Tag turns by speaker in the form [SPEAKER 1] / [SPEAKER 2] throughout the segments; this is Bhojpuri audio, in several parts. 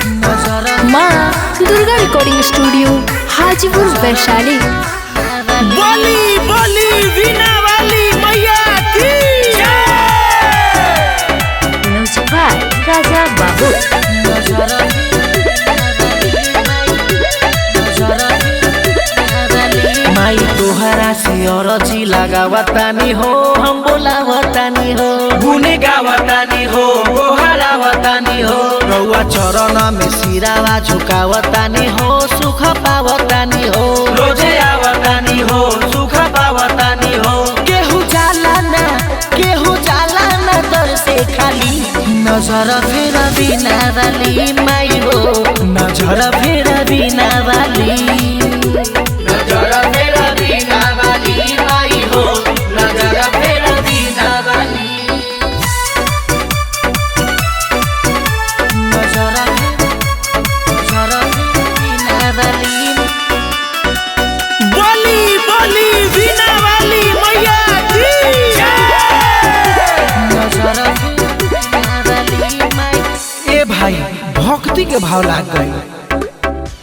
[SPEAKER 1] माँ दुर्गा रिकॉर्डिंग स्टूडियो हाजीपुर वैशाली।
[SPEAKER 2] बोली बोली वीणा वाली मैया की
[SPEAKER 1] म्यूजिक बाय राजा बाबू।
[SPEAKER 2] माई तोहरा से अरजी लगावतानी हो, हम बोलावतानी हो, गुने गावतानी हो, गोहरावतानी हो, रउआ चरण में सिरावा झुकावतानी हो, सुख पावतानी हो, रोजे आवतानी हो, सुख पावतानी हो। केहू जाला ना दर से खाली, नजर फेर बिना वाली माई हो, नजर फेर बिना वाली, नजर फेर बिना वाली माई हो, नजर फेर बिना वाली, नजर फेर बिना वाली। बोली बोली वीणा वाली मैया की नजर फेर बिना वाली माई। ए भाई भक्ति के भाव लाग गई,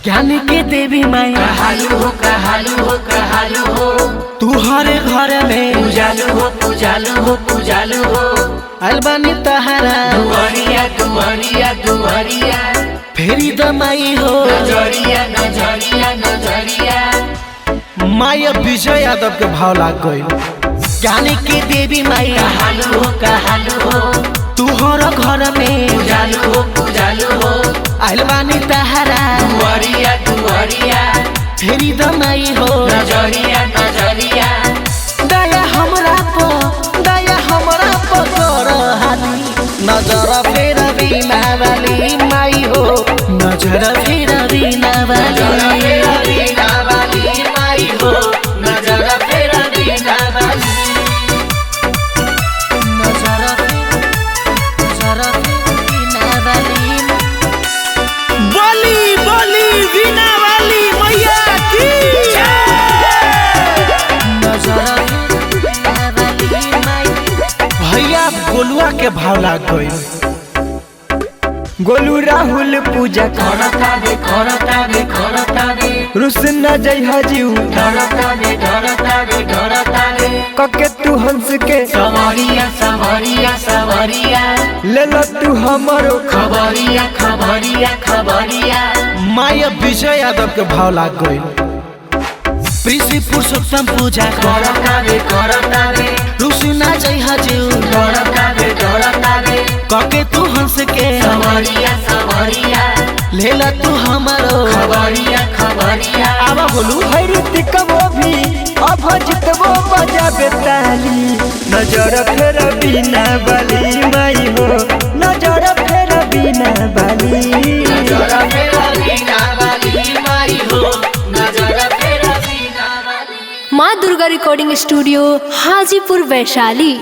[SPEAKER 2] ज्ञान के देवी माई कहालू हो कहालू हो कहालू हो, तू हर घर में पूजालू हो पूजालू हो पूजालू हो, अलबानी तहरा दुआरिया दुआरिया दुआरिया, फेरी दमाई हो नजरिया नजरिया नजरिया। माया विजय यादव के भाव लाग गई, ज्ञान के देवी माई कहालू हो तू हर घर में पूजालू हो, अलबानी तहरा दुआरिया दुआरिया, फेरी दमाई हो नजरिया नजरिया। दया हमरा पर कर हाली, नजर फेर बिना वाली माई हो, नजर फेर बिना वाली माई हो, नजर फेर बिना वाली, नजर फेर बिना वाली। बोली बोली वीणा वाली मैया की नजर फेर बिना वाली माई। भैया गोलुआ के भाव लाग गई,
[SPEAKER 3] गोलू राहुल पूजा
[SPEAKER 2] करता दे
[SPEAKER 3] रुस न जय हजीऊ
[SPEAKER 2] डरता दे
[SPEAKER 3] कके तू हंस के
[SPEAKER 2] सवरिया सवरिया सवरिया,
[SPEAKER 3] ले लो तू हमारो
[SPEAKER 2] खबरिया खबरिया खबरिया। माया विजय यादव के भाव लाग गई, प्रीति पुरुषोत्तम पूजा करता दे रुसना जय हजीऊ डरता दे कके तू हंस के सवरिया सवरिया, ले ला तू हमारो खबरिया खबरिया। आवा बोलू
[SPEAKER 3] हरित कबो भी अभजित वो बजा बेताली, नजर फेर बिना बाली माई हो, नजर फेर बिना बाली,
[SPEAKER 2] नजर फेर बिना वाली माई हो, नजर फेर बिना वाली।
[SPEAKER 1] माँ दुर्गा रिकॉर्डिंग स्टूडियो हाजीपुर वैशाली।